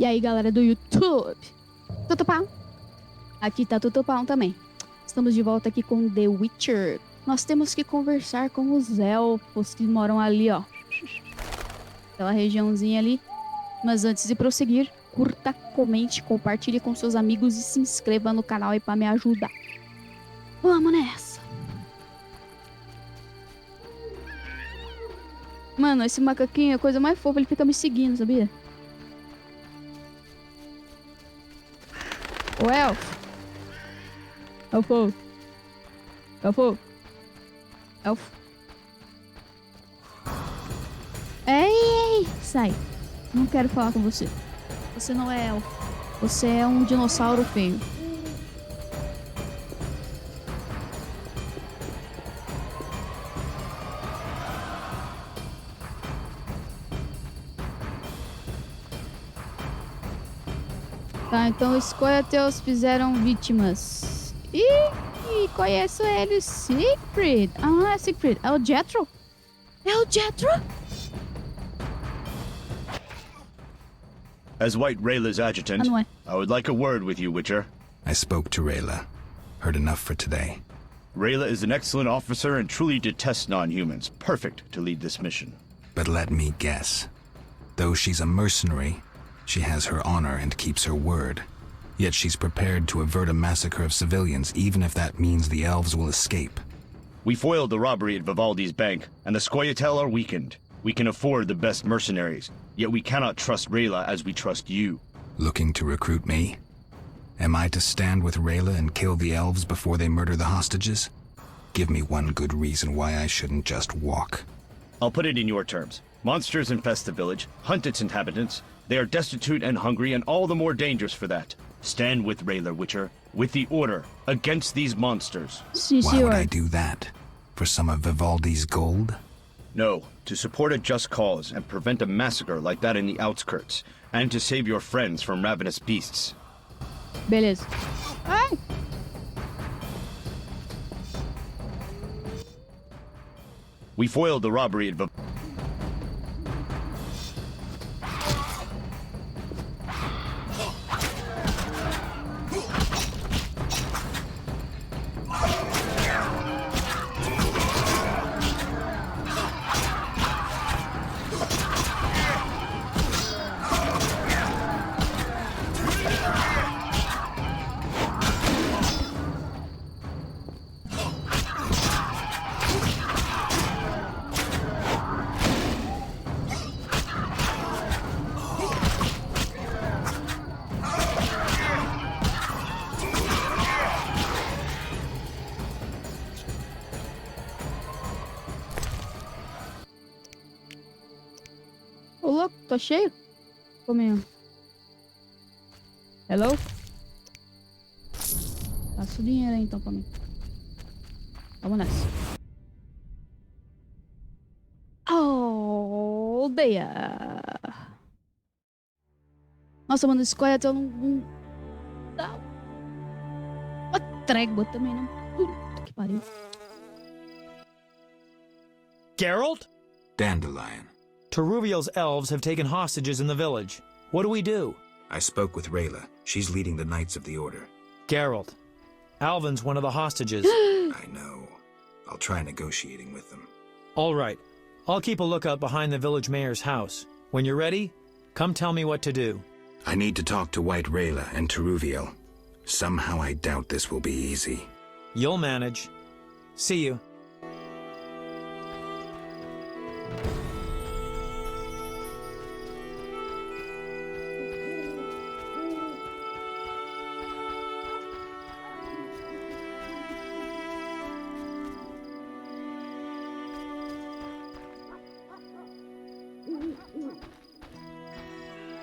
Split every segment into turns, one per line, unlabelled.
E aí, galera do YouTube? Tutupão? Aqui tá Tutupão também. Estamos de volta aqui com The Witcher. Nós temos que conversar com os elfos que moram ali, ó. Aquela regiãozinha ali. Mas antes de prosseguir, curta, comente, compartilhe com seus amigos e se inscreva no canal aí pra me ajudar. Vamos nessa! Mano, esse macaquinho é a coisa mais fofa, ele fica me seguindo, sabia? Ô, elfo! Elfo! Elfo! Elfo! Ei! Sai! Não quero falar com você. Você não é elfo. Você é um dinossauro feio. Tá, então escolha teus fizeram vítimas. Ih, conheço ele, Siegfried. Ah, é Siegfried. É o Jethro? É o Jethro?
As White Rayla's adjutant, I would like a word with you, Witcher.
I spoke to Rayla. Heard enough for today.
Rayla is an excellent officer and truly detests non-humans. Perfect to lead this mission.
But let me guess. Though she's a mercenary, she has her honor and keeps her word. Yet she's prepared to avert a massacre of civilians, even if that means the elves will escape.
We foiled the robbery at Vivaldi's bank, and the Scoia'tael are weakened. We can afford the best mercenaries, yet we cannot trust Rayla as we trust you.
Looking to recruit me? Am I to stand with Rayla and kill the elves before they murder the hostages? Give me one good reason why I shouldn't just walk.
I'll put it in your terms. Monsters infest the village, hunt its inhabitants. They are destitute and hungry, and all the more dangerous for that. Stand with Rayla, Witcher, with the Order, against these monsters.
Why would I do that? For some of Vivaldi's gold?
No, to support a just cause and prevent a massacre like that in the outskirts, and to save your friends from ravenous beasts.
Beleza. Ai!
We foiled the robbery at
Ô, louco, tô cheio? Cominho. Hello? Passa o dinheiro aí, então, pra mim. Vamos nessa. Aldeia. Nossa, mano, esse Scoia'tael não dá uma trégua também, não. Puta que pariu.
Geralt?
Dandelion.
Teruviel's elves have taken hostages in the village. What do we do?
I spoke with Rayla. She's leading the Knights of the Order.
Geralt. Alvin's one of the hostages.
I know. I'll try negotiating with them.
All right. I'll keep a lookout behind the village mayor's house. When you're ready, come tell me what to do.
I need to talk to White Rayla and Teruviel. Somehow I doubt this will be easy.
You'll manage. See you.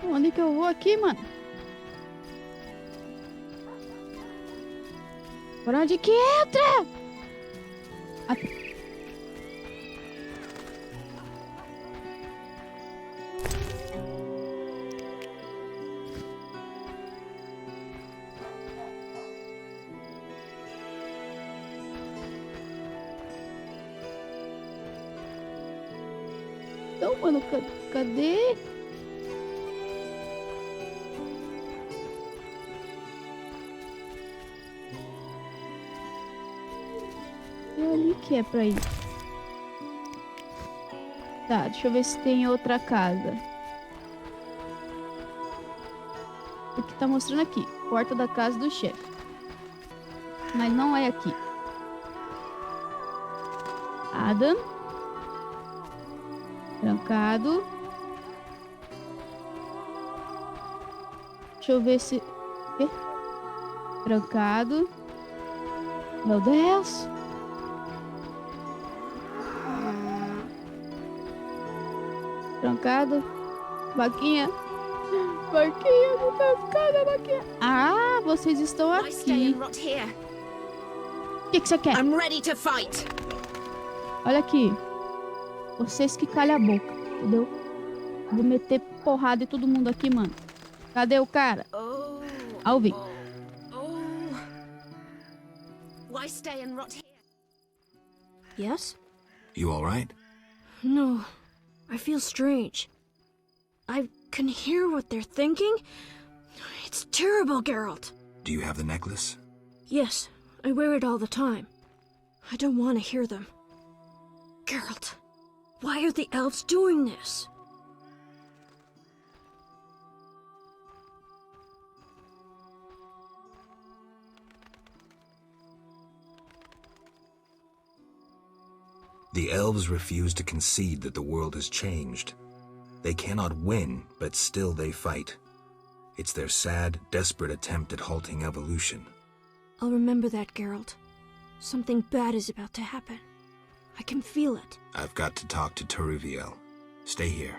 Onde que eu vou aqui, mano? Por onde que entra? Então, mano, cadê? que é pra ir? Tá, deixa eu ver se tem outra casa. O que tá mostrando aqui? Porta da casa do chefe. Mas não é aqui. Adam. Trancado. Deixa eu ver se... Quê? Trancado. Meu Deus. Trancado. Vaquinha. Vaquinha, não tá ficando, vaquinha. Ah, vocês estão
Why stay
aqui.
and rot here?
O que você quer?
I'm ready to fight.
Olha aqui. Vocês que calham a boca, entendeu? Vou meter porrada em todo mundo aqui, mano. Cadê o cara?
Oh.
Alvin.
Oh. Why stay and rot here?
Yes?
You all right?
No. I feel strange. I can hear what they're thinking. It's terrible, Geralt.
Do you have the necklace?
Yes, I wear it all the time. I don't want to hear them. Geralt, why are the elves doing this?
The elves refuse to concede that the world has changed. They cannot win, but still they fight. It's their sad, desperate attempt at halting evolution.
I'll remember that, Geralt. Something bad is about to happen. I can feel it.
I've got to talk to Teruviel. Stay here.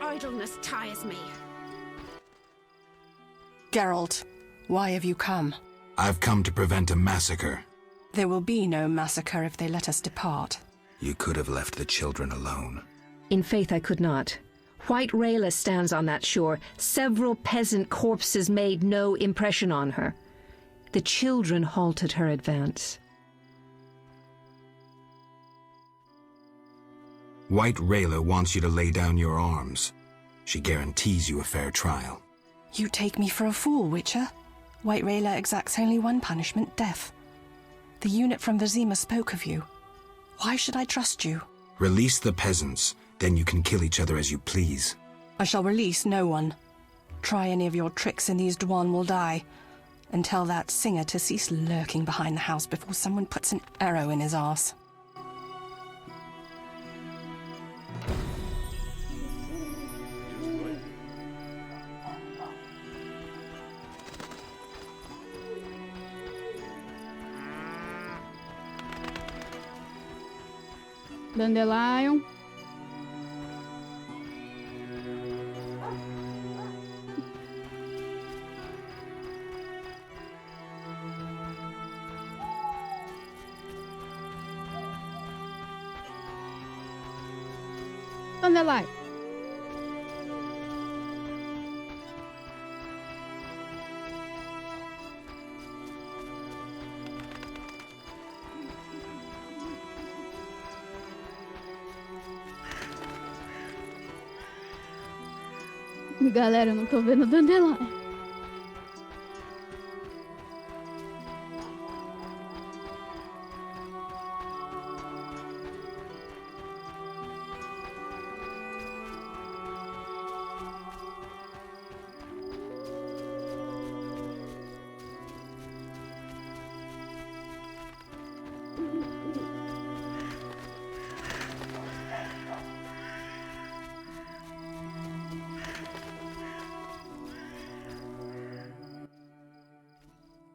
Idleness tires me.
Geralt, why have you come?
I've come to prevent a massacre.
There will be no massacre if they let us depart.
You could have left the children alone.
In faith I could not. White Rayla stands on that shore. Several peasant corpses made no impression on her. The children halted her advance.
White Rayla wants you to lay down your arms. She guarantees you a fair trial.
You take me for a fool, Witcher. White Rayla exacts only one punishment, death. The unit from Vizima spoke of you. Why should I trust you?
Release the peasants, then you can kill each other as you please.
I shall release no one. Try any of your tricks and these Dwan will die. And tell that singer to cease lurking behind the house before someone puts an arrow in his arse.
Dandelion. Dandelion. Galera, eu não tô vendo o Dandelion.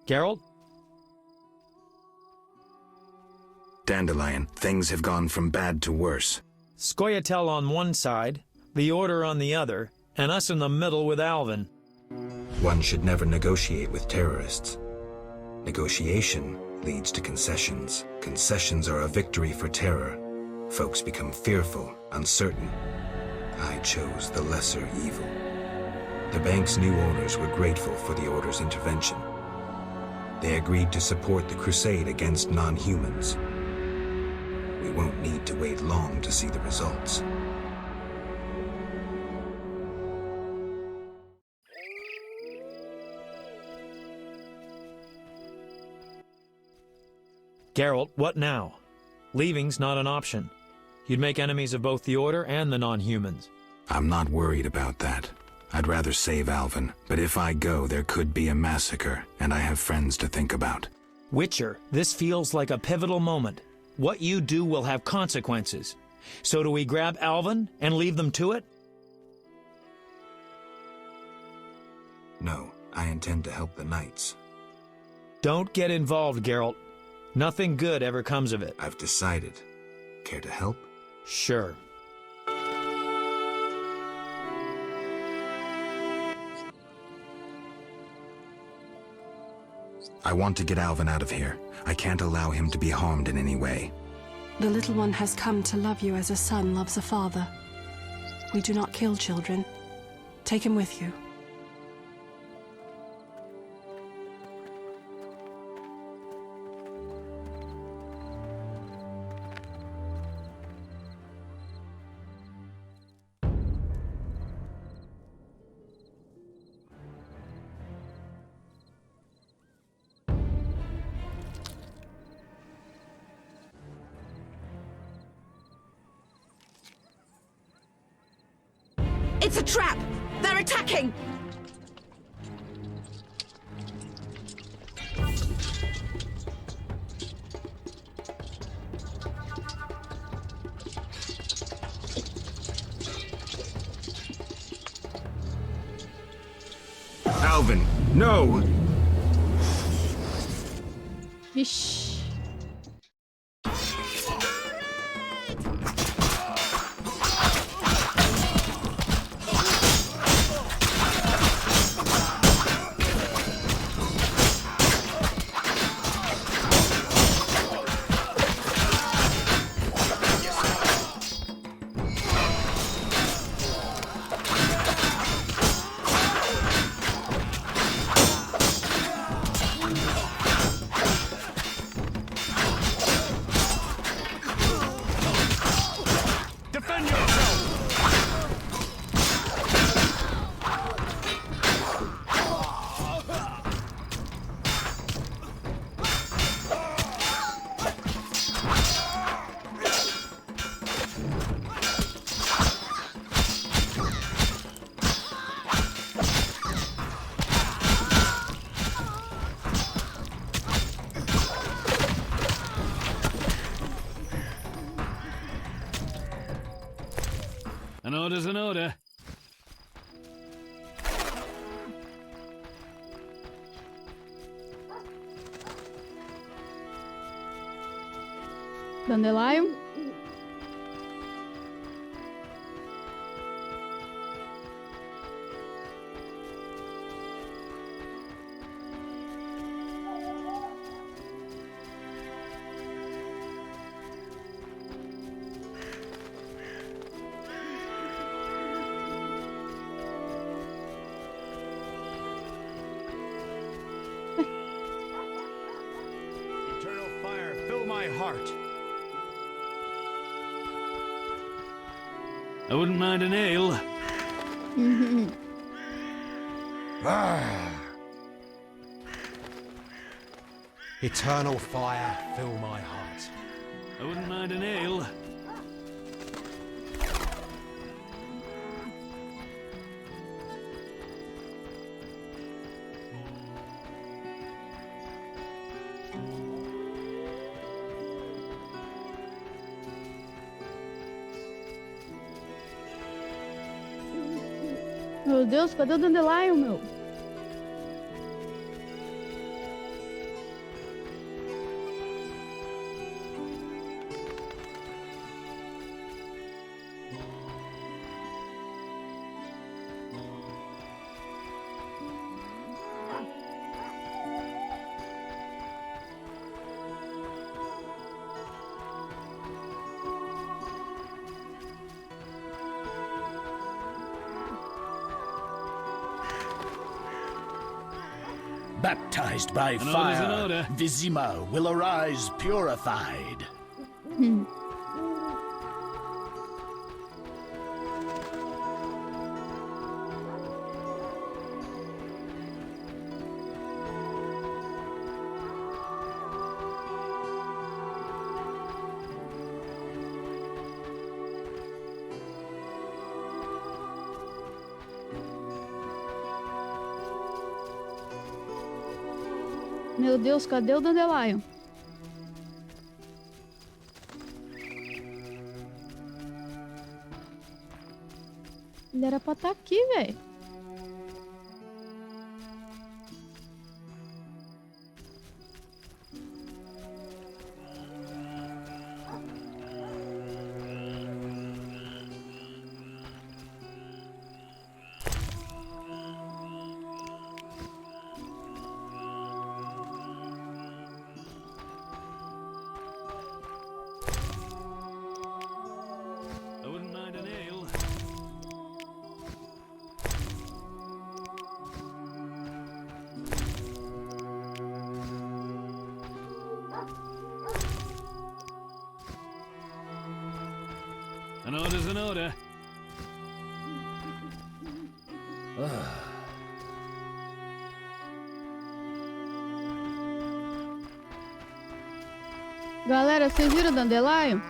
Geralt?
Dandelion, things have gone from bad to worse.
Scoia'tael on one side, the Order on the other, and us in the middle with Alvin.
One should never negotiate with terrorists. Negotiation leads to concessions. Concessions are a victory for terror. Folks become fearful, uncertain. I chose the lesser evil. The bank's new owners were grateful for the Order's intervention. They agreed to support the crusade against non-humans. We won't need to wait long to see the results.
Geralt, what now? Leaving's not an option. You'd make enemies of both the Order and the non-humans.
I'm not worried about that. I'd rather save Alvin, but if I go, there could be a massacre, and I have friends to think about.
Witcher, this feels like a pivotal moment. What you do will have consequences. So do we grab Alvin and leave them to it?
No, I intend to help the knights.
Don't get involved, Geralt. Nothing good ever comes of it.
I've decided. Care to help?
Sure.
I want to get Alvin out of here. I can't allow him to be harmed in any way.
The little one has come to love you as a son loves a father. We do not kill children. Take him with you.
It's a trap! They're attacking!
Alvin, no!
Ixi.
An order's an order.
Dandelion.
Eternal fire, fill my heart.
I wouldn't mind an ale.
Eternal fire, fill my heart.
I wouldn't mind an ale.
Meu Deus, cadê o Dandelion, meu?
Baptized by
An order's an
fire,
order.
Vizima will arise purified.
Meu Deus, cadê o Dandelion? Ele era pra estar aqui, velho.
I wouldn't mind an ale. An order's an order.
Galera, vocês viram o Dandelion?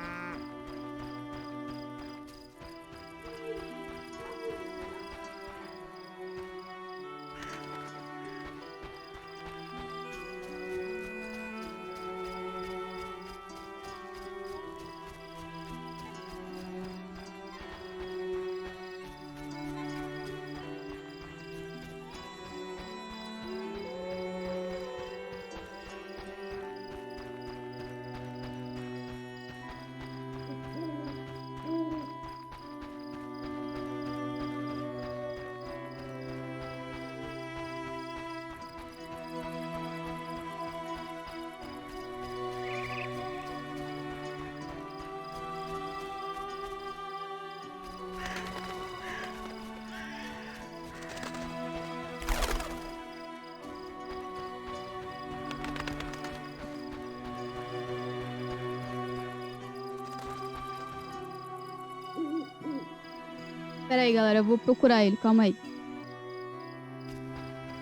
Pera aí, galera, eu vou procurar ele, calma aí.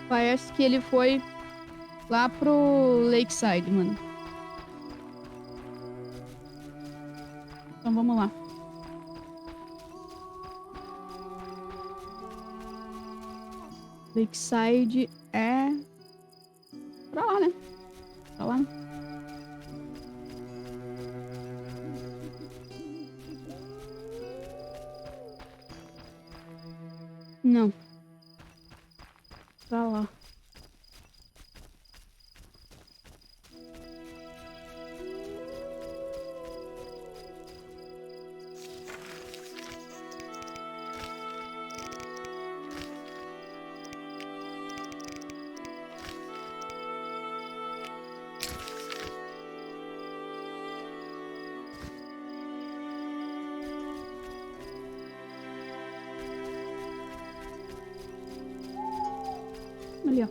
Parece que ele foi lá pro Lakeside, mano. Então vamos lá. Lakeside é... pra lá, né? Pra lá, né? Não. Pra lá. Ali, ó.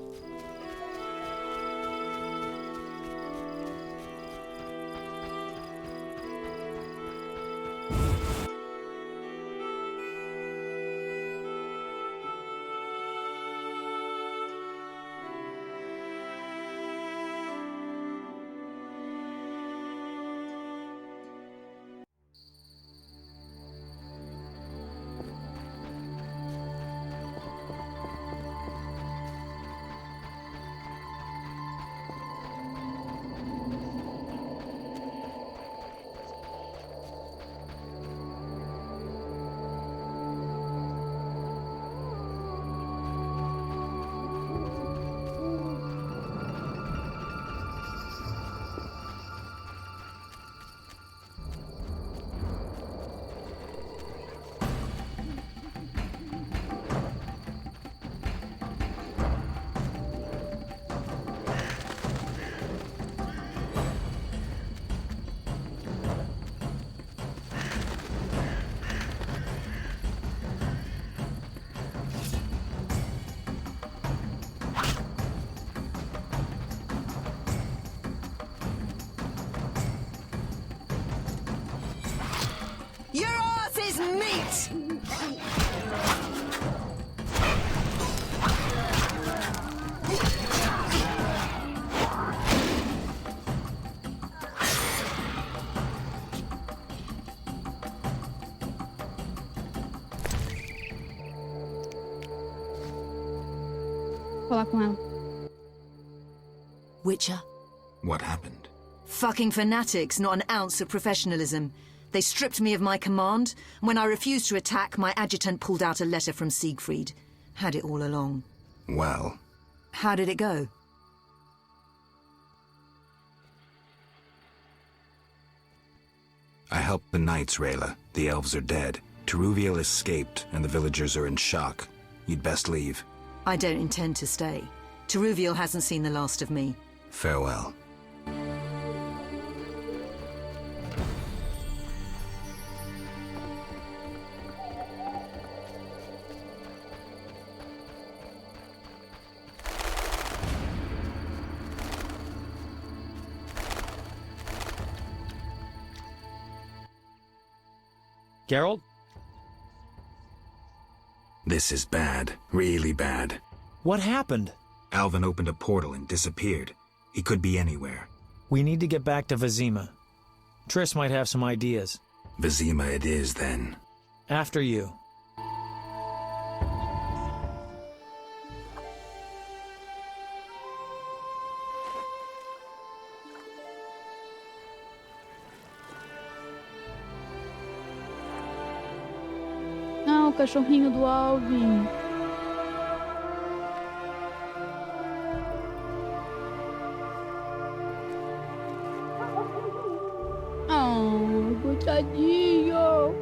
Your ass is meat!
Vou falar com ela.
Witcher?
What happened?
Fucking fanatics, not an ounce of professionalism. They stripped me of my command. When I refused to attack, my adjutant pulled out a letter from Siegfried. Had it all along.
Well...
How did it go?
I helped the knights, Rayla. The elves are dead. De Rívia escaped, and the villagers are in shock. You'd best leave.
I don't intend to stay. De Rívia hasn't seen the last of me.
Farewell.
Geralt?
This is bad. Really bad.
What happened?
Alvin opened a portal and disappeared. He could be anywhere.
We need to get back to Vizima. Triss might have some ideas.
Vizima it is, then.
After you.
Não, o cachorrinho do Alvin. Oh, coitadinho.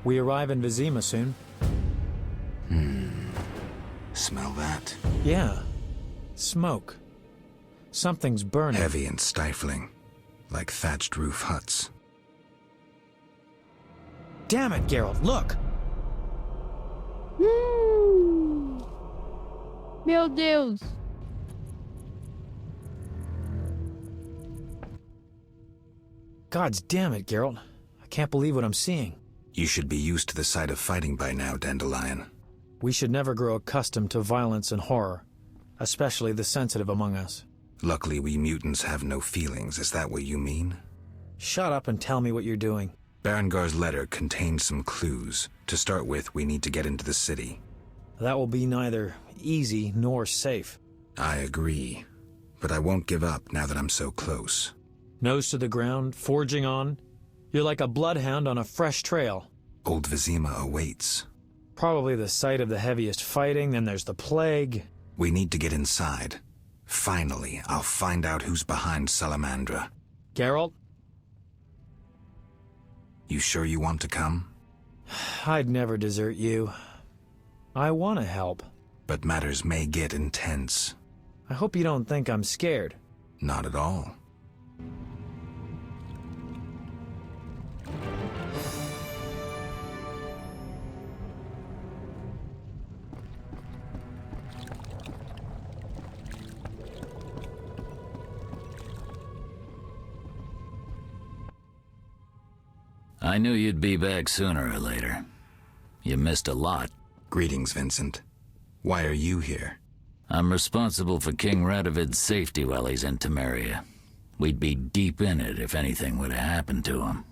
We arrive in Vizima soon.
Smell that?
Yeah. Smoke. Something's burning.
Heavy and stifling. Like thatched roof huts.
Damn it, Geralt, look!
Meu Deus.
Gods damn it, Geralt. I can't believe what I'm seeing.
You should be used to the sight of fighting by now, Dandelion.
We should never grow accustomed to violence and horror, especially the sensitive among us.
Luckily, we mutants have no feelings. Is that what you mean?
Shut up and tell me what you're doing.
Berengar's letter contained some clues. To start with, we need to get into the city.
That will be neither easy nor safe.
I agree. But I won't give up now that I'm so close.
Nose to the ground, forging on. You're like a bloodhound on a fresh trail.
Old Vizima awaits.
Probably the site of the heaviest fighting, then there's the plague.
We need to get inside. Finally, I'll find out who's behind Salamandra.
Geralt?
You sure you want to come?
I'd never desert you. I want to help.
But matters may get intense.
I hope you don't think I'm scared.
Not at all.
I knew you'd be back sooner or later. You missed a lot.
Greetings, Vincent. Why are you here?
I'm responsible for King Radovid's safety while he's in Temeria. We'd be deep in it if anything would have happened to him.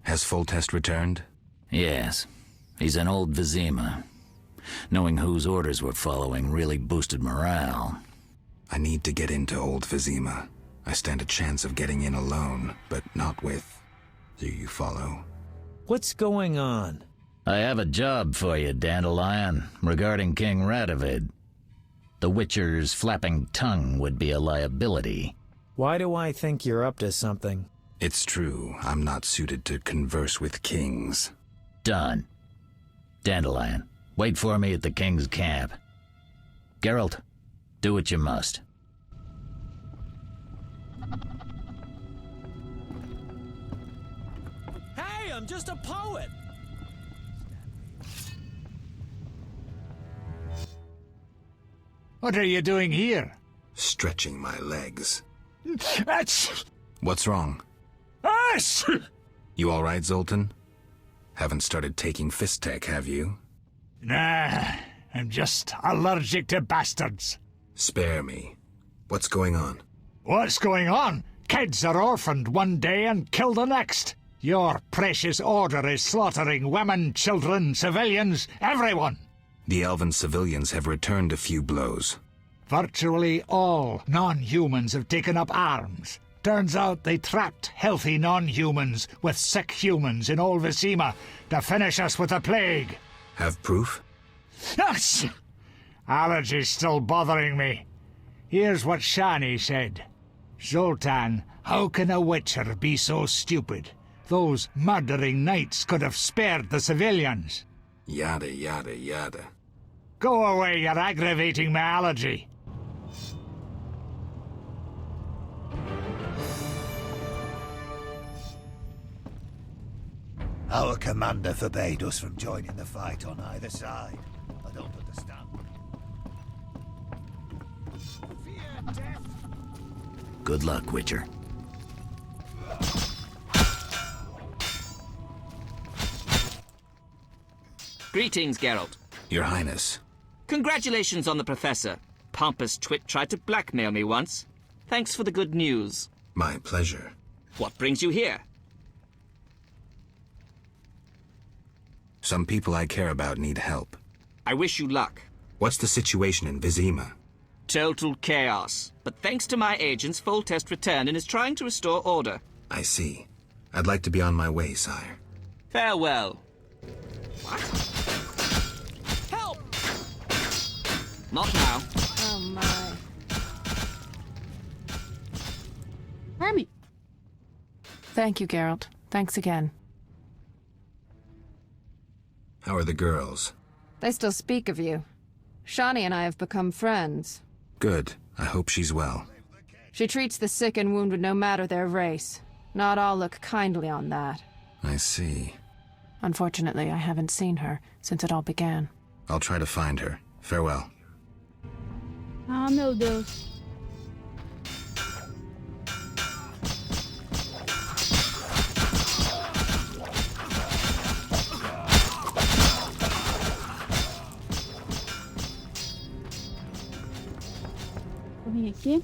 Has Foltest returned?
Yes. He's in old Vizima. Knowing whose orders we're following really boosted morale.
I need to get into old Vizima. I stand a chance of getting in alone, but not with... Do you follow?
What's going on?
I have a job for you, Dandelion, regarding King Radovid. The Witcher's flapping tongue would be a liability.
Why do I think you're up to something?
It's true. I'm not suited to converse with kings.
Done. Dandelion, Wait for me at the king's camp. Geralt, do what you must.
Hey, I'm just a poet!
What are you doing here?
Stretching my legs.
That's...
What's wrong?
Us!
You all right, Zoltan? Haven't started taking fist tech, have you?
Nah, I'm just allergic to bastards.
Spare me. What's going on?
What's going on? Kids are orphaned one day and killed the next. Your precious order is slaughtering women, children, civilians, everyone.
The elven civilians have returned a few blows.
Virtually all non-humans have taken up arms. Turns out they trapped healthy non-humans with sick humans in old Visima to finish us with the plague.
Have proof?
Yes! Allergy's still bothering me. Here's what Shani said. Zoltan, how can a witcher be so stupid? Those murdering knights could have spared the civilians.
Yada, yada, yada.
Go away, you're aggravating my allergy.
Our commander forbade us from joining the fight on either side. I don't understand. Fear death.
Good luck, Witcher.
Greetings, Geralt.
Your Highness.
Congratulations on the Professor. Pompous twit tried to blackmail me once. Thanks for the good news.
My pleasure.
What brings you here?
Some people I care about need help.
I wish you luck.
What's the situation in Vizima?
Total chaos. But thanks to my agents, Foltest returned and is trying to restore order.
I see. I'd like to be on my way, sire.
Farewell. What? Help! Not now.
Oh my.
Hermie.
Thank you, Geralt. Thanks again.
How are the girls?
They still speak of you. Shani and I have become friends.
Good. I hope she's well.
She treats the sick and wounded no matter their race. Not all look kindly on that.
I see.
Unfortunately, I haven't seen her since it all began.
I'll try to find her. Farewell.
Ah, meu Deus. Vou vir aqui.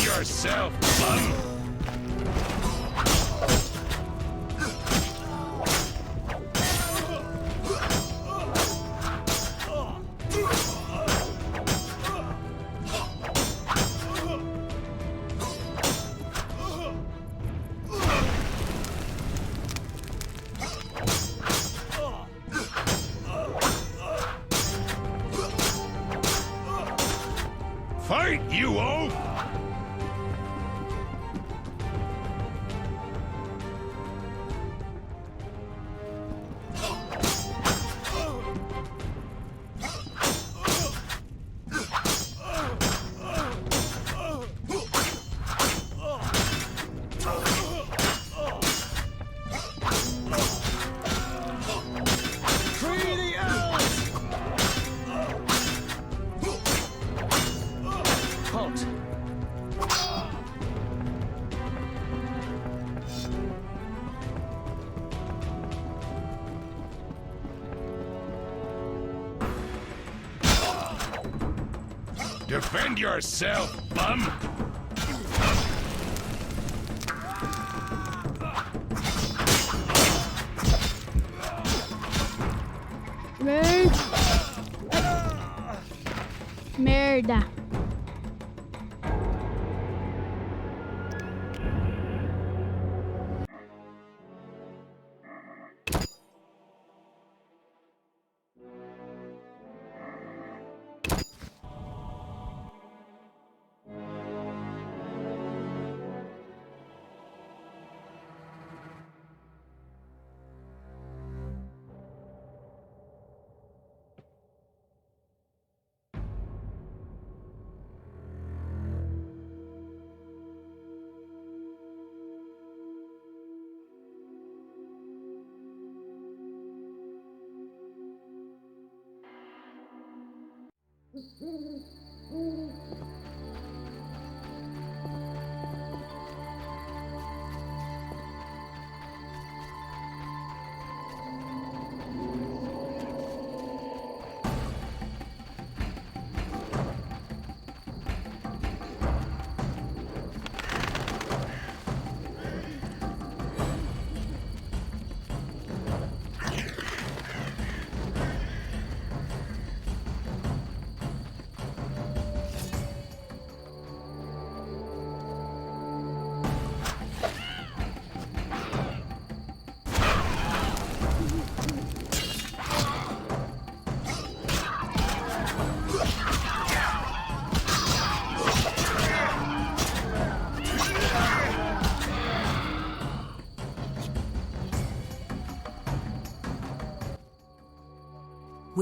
yourself, bum! Fight, you oaf! Defend yourself, bum!
Merda.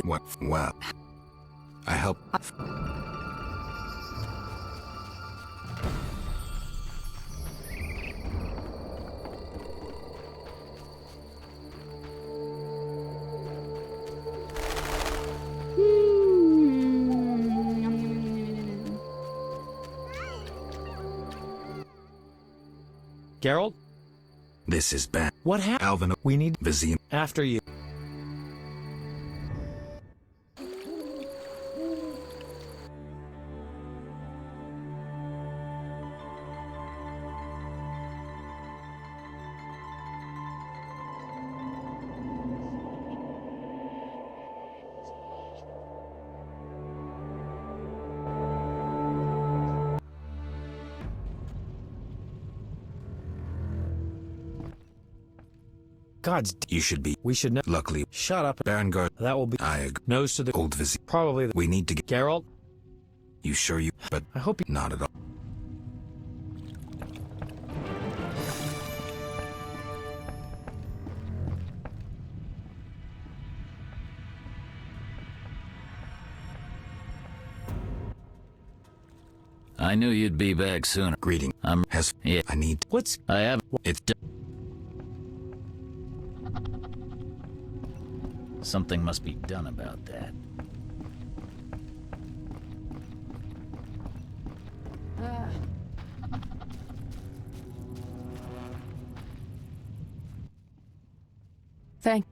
What? Well, I help.
Geralt?
This is bad.
What happened?
Alvin,
we need
Vizian.
After you. Gods,
you should be.
We should know.
Luckily,
shut up,
Barangard.
That will be.
I agree.
Nose to the
old Vizian.
Probably.
We need to get.
Geralt.
You sure you? But
I hope you.
Not at all.
I knew you'd be back sooner.
Greeting.
Yeah.
I need.
What's? I have. It's. Something must be done about that.
Thank.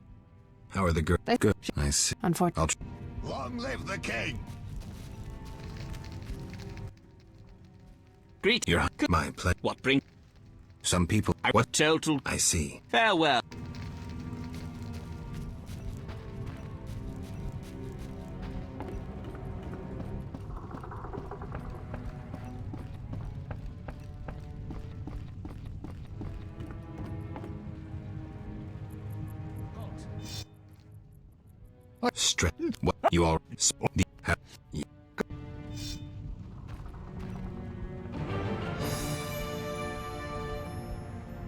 How are the girls? Good. I see.
Unfortunately.
Long live the king!
Greet.
You're my pleasure.
What bring?
Some people.
What total?
I see.
Farewell.
What you are.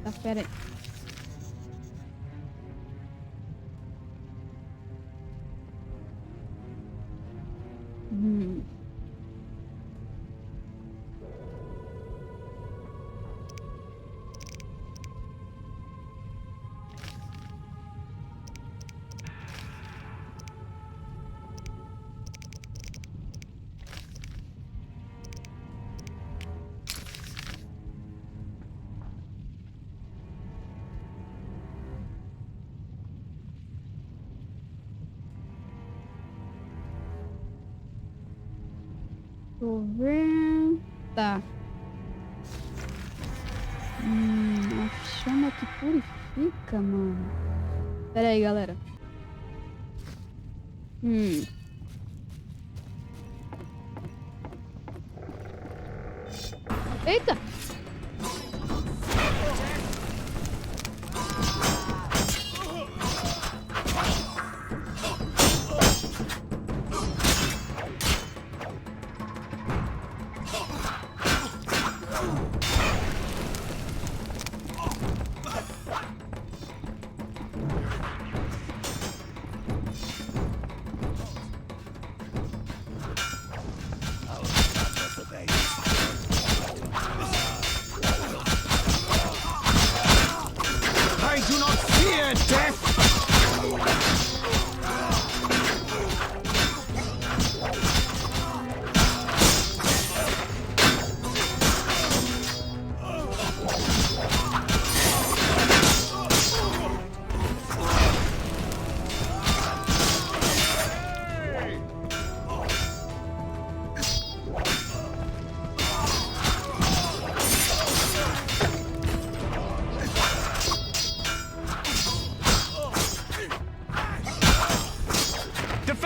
Tá, pera aí. Deixa eu ver. Tá. A chama que purifica, mano. Pera aí, galera. Eita!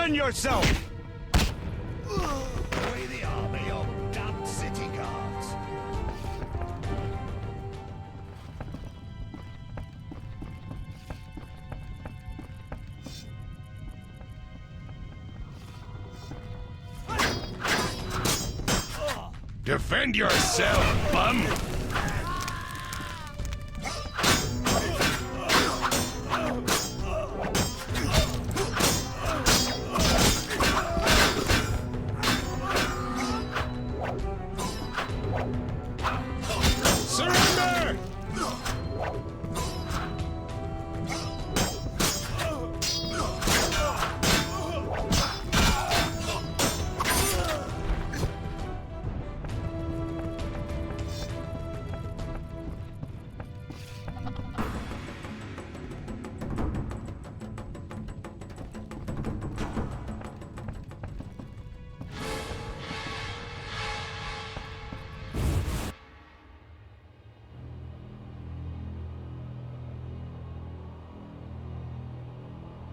Yourself!
Away the army of damned city guards.
Defend yourself, bum!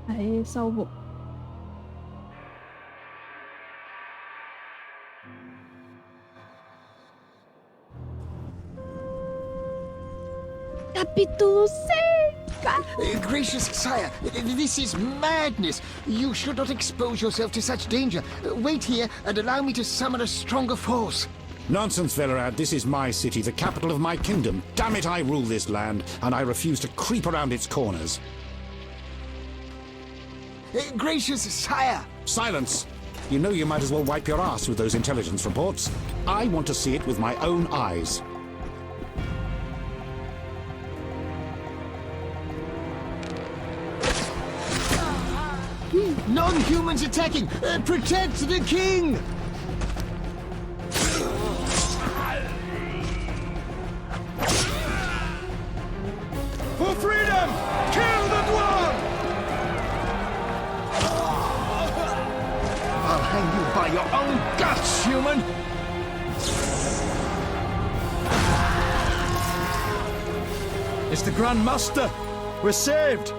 Aê, salvou. Capítulo 6!
Gracious sire, this is madness. You should not expose yourself to such danger. Wait here and allow me to summon a stronger force.
Nonsense, Velerad. This is my city, the capital of my kingdom. Damn it, I rule this land, and I refuse to creep around its corners.
Gracious sire!
Silence! You know you might as well wipe your ass with those intelligence reports. I want to see it with my own eyes.
Non-humans attacking! Protect the king!
For freedom! Kill the dwarf!
I'll hang you by your own guts, human!
It's the Grand Master! We're saved!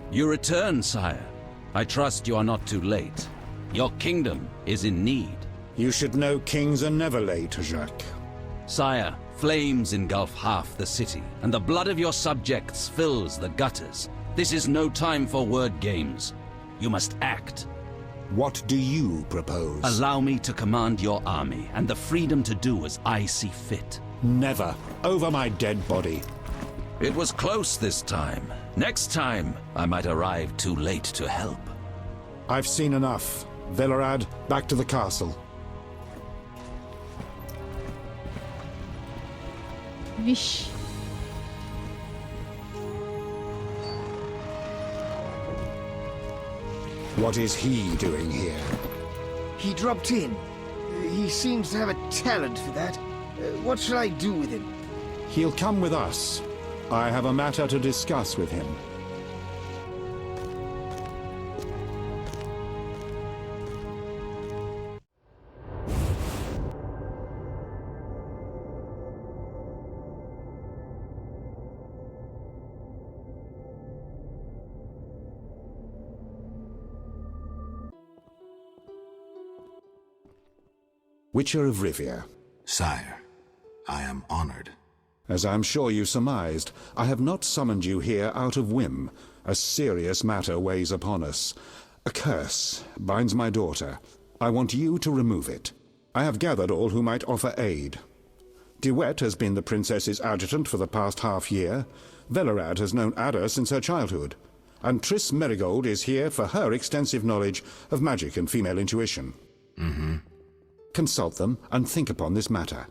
You return, sire. I trust you are not too late. Your kingdom is in need.
You should know kings are never late, Jacques.
Sire, flames engulf half the city, and the blood of your subjects fills the gutters. This is no time for word games. You must act.
What do you propose?
Allow me to command your army, and the freedom to do as I see fit.
Never. Over my dead body.
It was close this time. Next time, I might arrive too late to help.
I've seen enough. Velerad, back to the castle.
Vixe.
What is he doing here?
He dropped in. He seems to have a talent for that. What shall I do with him?
He'll come with us. I have a matter to discuss with him. Witcher of Rívia.
Sire, I am honored.
As I'm sure you surmised, I have not summoned you here out of whim. A serious matter weighs upon us. A curse binds my daughter. I want you to remove it. I have gathered all who might offer aid. De Wet has been the princess's adjutant for the past half-year. Velerad has known Ada since her childhood. And Triss Merigold is here for her extensive knowledge of magic and female intuition. Consult them and think upon this matter.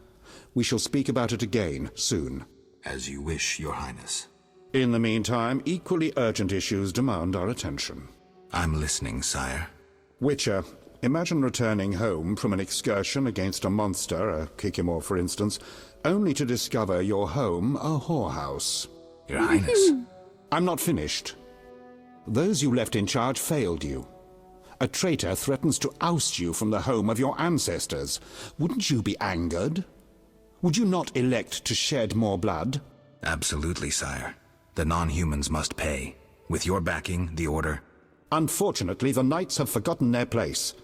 We shall speak about it again soon.
As you wish, Your Highness.
In the meantime, equally urgent issues demand our attention.
I'm listening, sire.
Witcher, imagine returning home from an excursion against a monster, a Kikimor for instance, only to discover your home a whorehouse.
Your Highness.
I'm not finished. Those you left in charge failed you. A traitor threatens to oust you from the home of your ancestors. Wouldn't you be angered? Would you not elect to shed more blood?
Absolutely, sire. The non-humans must pay. With your backing, the Order...
Unfortunately, the knights have forgotten their place.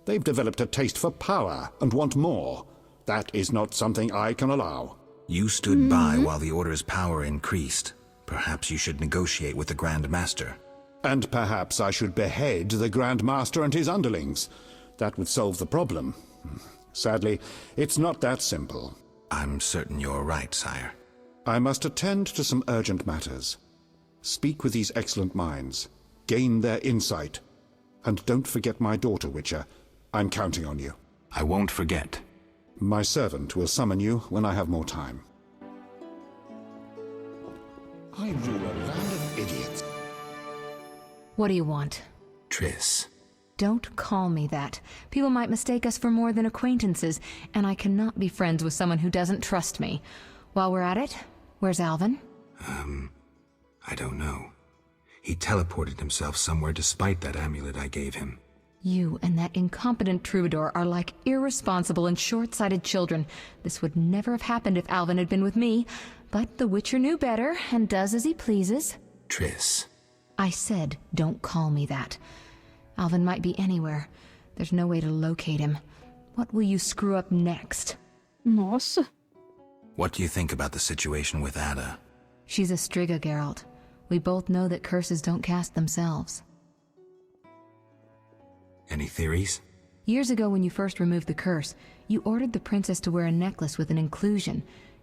They've developed a taste for power and want more. That is not something I can allow.
You stood by while the Order's power increased. Perhaps you should negotiate with the Grand Master.
And perhaps I should behead the Grand Master and his underlings. That would solve the problem. Sadly, it's not that simple.
I'm certain you're right, sire.
I must attend to some urgent matters. Speak with these excellent minds. Gain their insight. And don't forget my daughter, Witcher. I'm counting on you.
I won't forget.
My servant will summon you when I have more time. I rule a land of idiots.
What do you want?
Triss.
Don't call me that. People might mistake us for more than acquaintances, and I cannot be friends with someone who doesn't trust me. While we're at it, where's Alvin?
I don't know. He teleported himself somewhere despite that amulet I gave him.
You and that incompetent troubadour are like irresponsible and short-sighted children. This would never have happened if Alvin had been with me, but the Witcher knew better and does as he pleases.
Triss.
I said, don't call me that. Alvin might be anywhere. There's no way to locate him. What will you screw up next?
Nossa.
What do you think about the situation with Ada?
She's a Striga, Geralt. We both know that curses don't cast themselves.
Any theories?
Years ago when you first removed the curse, you ordered the princess to wear a necklace with an inclusion.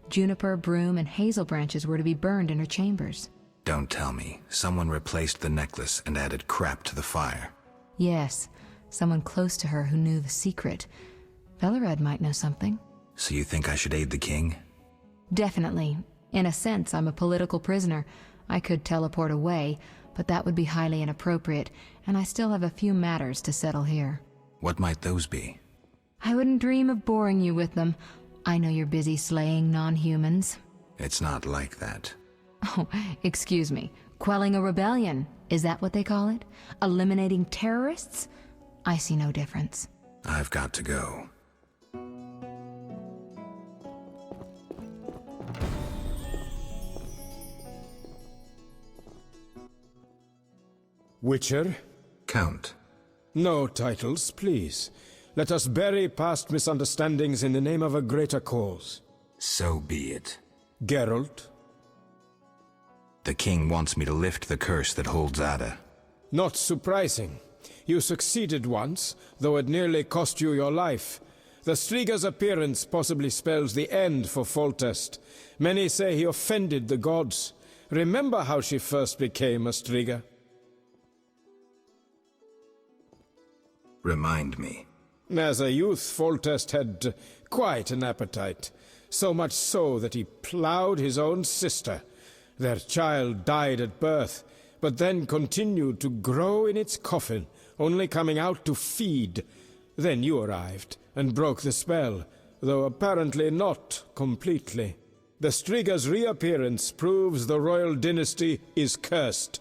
Juniper, broom, and hazel branches were to be burned in her chambers.
Don't tell me. Someone replaced the necklace and added crap to the fire.
Yes, someone close to her who knew the secret. Velerad might know something.
So you think I should aid the king?
Definitely. In a sense, I'm a political prisoner. I could teleport away, but that would be highly inappropriate, and I still have a few matters to settle here.
What might those be?
I wouldn't dream of boring you with them. I know you're busy slaying non-humans.
It's not like that.
Oh, excuse me. Quelling a rebellion, is that what they call it? Eliminating terrorists? I see no difference.
I've got to go.
Witcher?
Count.
No titles, please. Let us bury past misunderstandings in the name of a greater cause.
So be it.
Geralt?
The king wants me to lift the curse that holds Ada.
Not surprising. You succeeded once, though it nearly cost you your life. The Striga's appearance possibly spells the end for Foltest. Many say he offended the gods. Remember how she first became a Striga?
Remind me.
As a youth, Foltest had quite an appetite. So much so that he ploughed his own sister. Their child died at birth, but then continued to grow in its coffin, only coming out to feed. Then you arrived, and broke the spell, though apparently not completely. The Striga's reappearance proves the royal dynasty is cursed.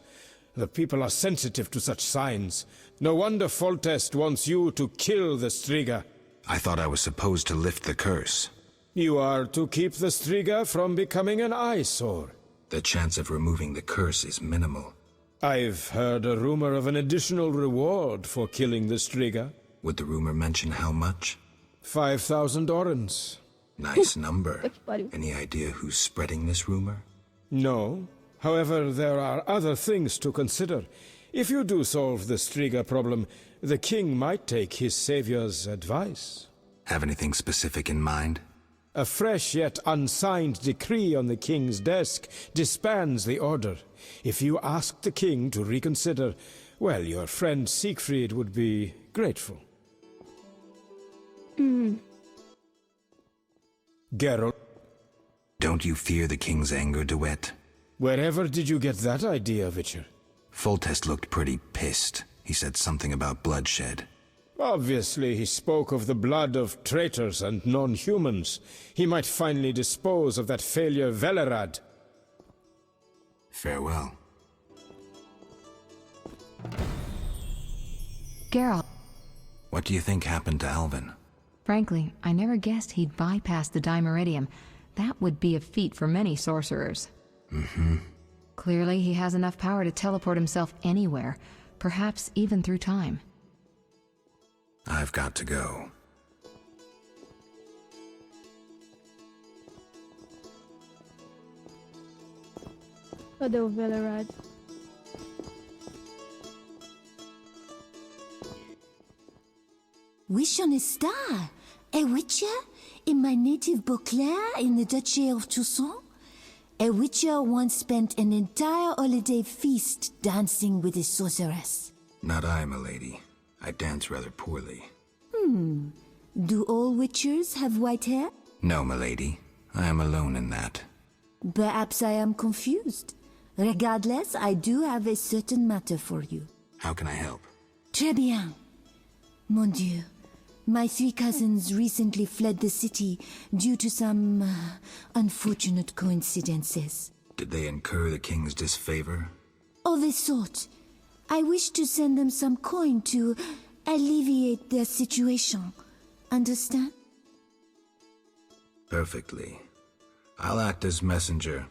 The people are sensitive to such signs. No wonder Foltest wants you to kill the Striga.
I thought I was supposed to lift the curse.
You are to keep the Striga from becoming an eyesore.
The chance of removing the curse is minimal.
I've heard a rumor of an additional reward for killing the Striga.
Would the rumor mention how much?
5,000 orens.
Nice number. Any idea who's spreading this rumor?
No. However, there are other things to consider. If you do solve the Striga problem, the king might take his savior's advice.
Have anything specific in mind?
A fresh yet unsigned decree on the king's desk disbands the order. If you ask the king to reconsider, well, your friend Siegfried would be grateful. Geralt.
Don't you fear the king's anger, Duet?
Wherever did you get that idea, Witcher?
Foltest looked pretty pissed. He said something about bloodshed.
Obviously, he spoke of the blood of traitors and non-humans. He might finally dispose of that failure Velerad.
Farewell.
Geralt.
What do you think happened to Alvin?
Frankly, I never guessed he'd bypass the Dimeridium. That would be a feat for many sorcerers. Clearly, he has enough power to teleport himself anywhere, perhaps even through time.
I've got to go.
Cadê o Velerad?
Wish on a star? A witcher? In my native Beauclair in the Duchy of Toussaint? A witcher once spent an entire holiday feast dancing with a sorceress.
Not I, milady. I dance rather poorly.
Do all witchers have white hair?
No, milady. I am alone in that.
Perhaps I am confused. Regardless, I do have a certain matter for you.
How can I help?
Très bien. Mon Dieu. My 3 cousins recently fled the city due to some unfortunate coincidences.
Did they incur the king's disfavor?
Of a sort. I wish to send them some coin to alleviate their situation. Understand?
Perfectly. I'll act as messenger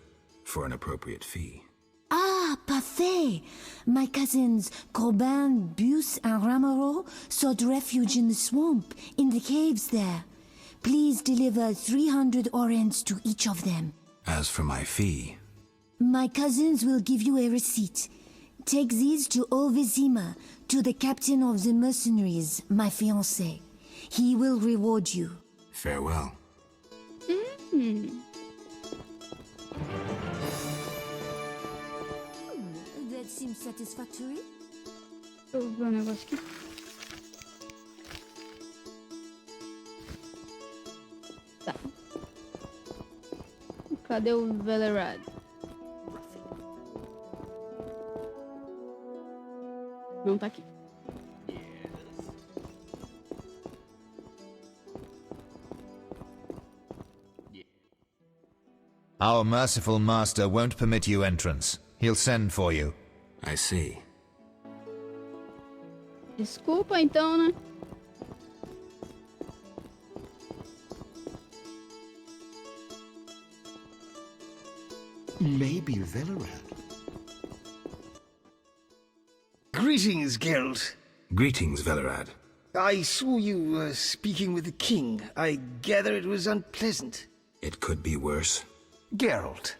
for an appropriate fee.
Ah, parfait! My cousins Corbin, Buse, and Ramiro sought refuge in the swamp, in the caves there. Please deliver 300 orens to each of them.
As for my fee...
My cousins will give you a receipt. Take these to Ovizima, to the captain of the mercenaries, my fiancé. He will reward you.
Farewell.
That seems satisfactory.
Deixa eu ver um negócio aqui. Tá. Cadê o Velerad? Não tá aqui.
Our merciful master won't permit you entrance.
He'll send for you.
I see.
Desculpa, então, né?
Maybe Velerad. Greetings, Geralt.
Greetings, Velerad.
I saw you speaking with the king. I gather it was unpleasant.
It could be worse.
Geralt.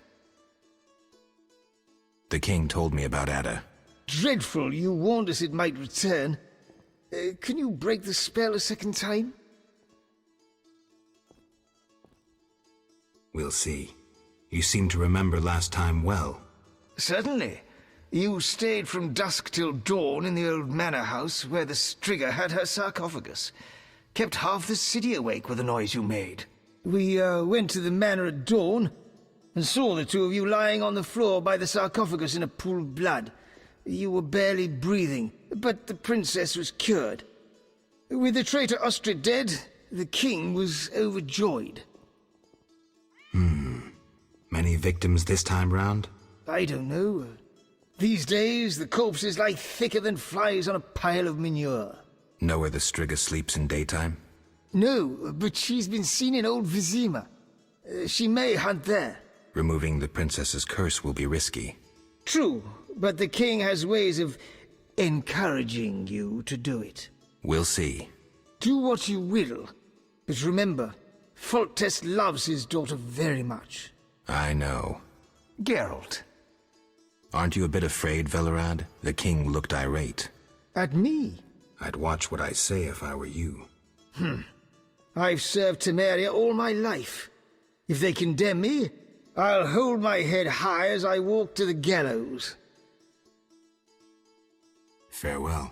The king told me about Ada.
Dreadful, you warned us it might return. Can you break the spell a second time?
We'll see. You seem to remember last time well.
Certainly. You stayed from dusk till dawn in the old manor house where the Striga had her sarcophagus. Kept half the city awake with the noise you made. We went to the manor at dawn and saw the two of you lying on the floor by the sarcophagus in a pool of blood. You were barely breathing, but the princess was cured. With the traitor Ostrid dead, the king was overjoyed.
Many victims this time round?
I don't know. These days, the corpses lie thicker than flies on a pile of manure.
Know where the Striga sleeps in daytime?
No, but she's been seen in Old Vizima. She may hunt there.
Removing the princess's curse will be risky.
True, but the king has ways of encouraging you to do it.
We'll see.
Do what you will, but remember, Foltest loves his daughter very much.
I know.
Geralt.
Aren't you a bit afraid, Velerad? The king looked irate.
At me?
I'd watch what I say if I were you.
I've served Temeria all my life. If they condemn me, I'll hold my head high as I walk to the gallows.
Farewell.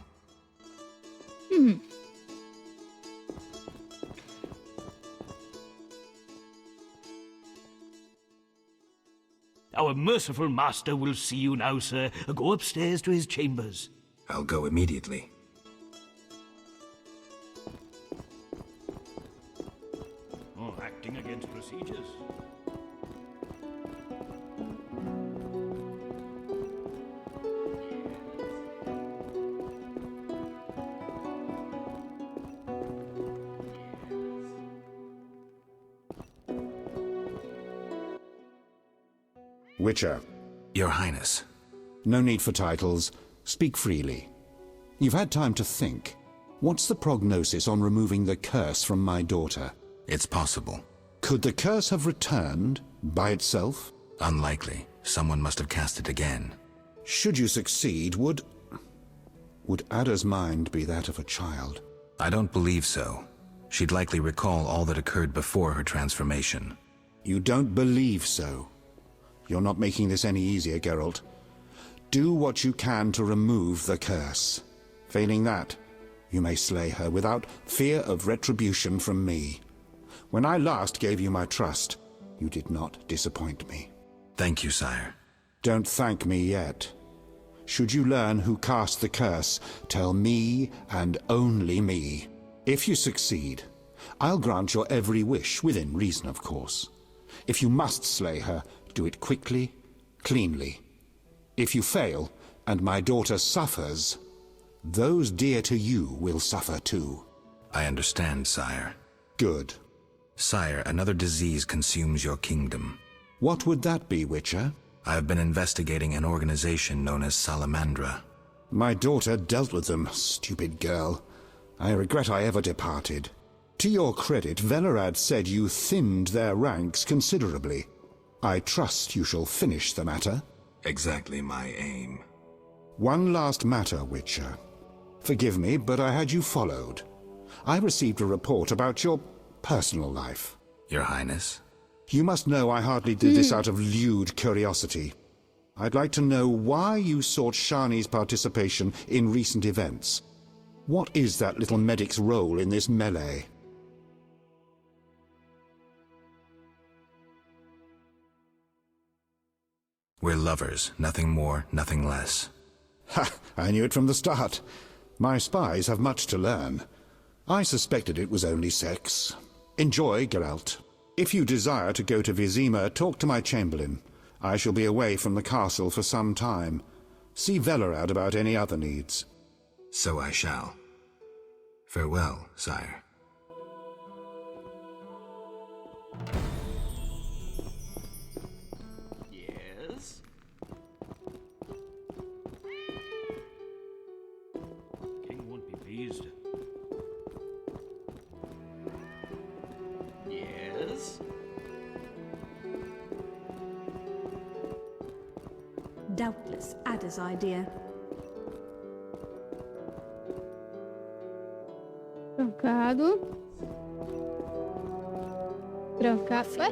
Our merciful master will see you now, sir. Go upstairs to his chambers.
I'll go immediately.
Oh, acting against procedures.
Witcher.
Your Highness.
No need for titles. Speak freely. You've had time to think. What's the prognosis on removing the curse from my daughter?
It's possible.
Could the curse have returned by itself?
Unlikely. Someone must have cast it again.
Should you succeed, would Ada's mind be that of a child?
I don't believe so. She'd likely recall all that occurred before her transformation.
You don't believe so? You're not making this any easier, Geralt. Do what you can to remove the curse. Failing that, you may slay her without fear of retribution from me. When I last gave you my trust, you did not disappoint me.
Thank you, sire.
Don't thank me yet. Should you learn who cast the curse, tell me and only me. If you succeed, I'll grant your every wish, within reason, of course. If you must slay her, do it quickly, cleanly. If you fail, and my daughter suffers, those dear to you will suffer too.
I understand, sire.
Good.
Sire, another disease consumes your kingdom.
What would that be, Witcher?
I have been investigating an organization known as Salamandra.
My daughter dealt with them, stupid girl. I regret I ever departed. To your credit, Velerad said you thinned their ranks considerably. I trust you shall finish the matter.
Exactly my aim.
One last matter, Witcher. Forgive me, but I had you followed. I received a report about your personal life.
Your Highness?
You must know I hardly did this out of lewd curiosity. I'd like to know why you sought Shani's participation in recent events. What is that little medic's role in this melee?
We're lovers, nothing more, nothing less.
Ha! I knew it from the start. My spies have much to learn. I suspected it was only sex. Enjoy, Geralt. If you desire to go to Vizima, talk to my chamberlain. I shall be away from the castle for some time. See Velerad about any other needs.
So I shall. Farewell, sire.
Yes?
King won't be pleased.
Yes?
Doubtless Ada's idea.
Trancado. Trancado. Ué?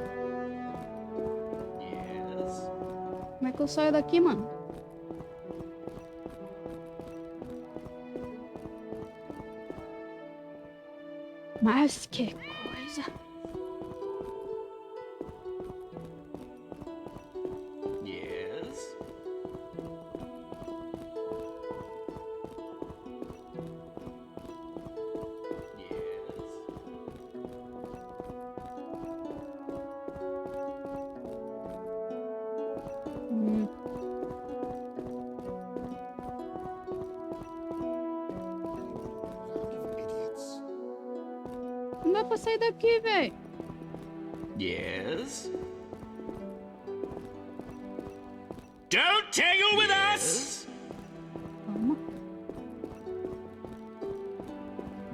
Como é que eu saio daqui, mano? Mas que coisa.
Yes?
Não dá pra sair daqui, velho.
Yes? Don't tangle with us!
Calma.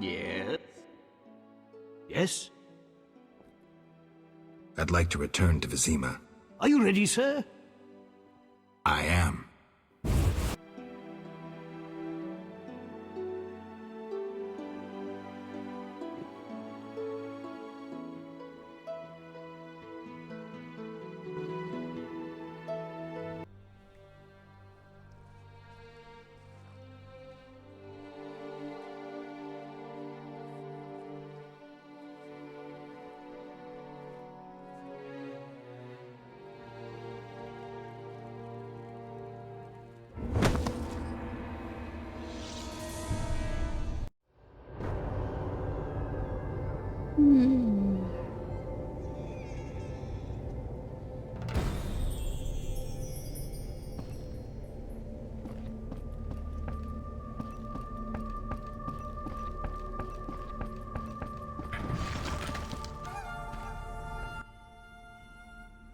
Yes?
Yes?
I'd like to return to Vizima.
Are you ready, sir?
I am.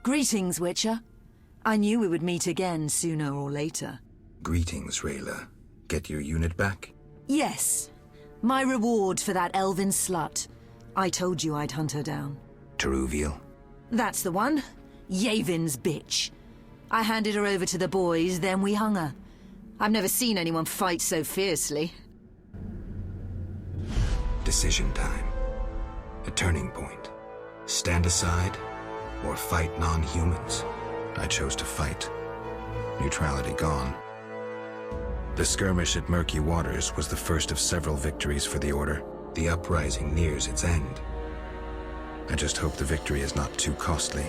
Greetings, Witcher. I knew we would meet again sooner or later.
Greetings, Rayla. Get your unit back?
Yes. My reward for that elven slut. I told you I'd hunt her down.
Teruviel?
That's the one. Yavin's bitch. I handed her over to the boys, then we hung her. I've never seen anyone fight so fiercely.
Decision time. A turning point. Stand aside or fight non-humans. I chose to fight. Neutrality gone. The skirmish at Murky Waters was the first of several victories for the Order. The uprising nears its end. I just hope the victory is not too costly.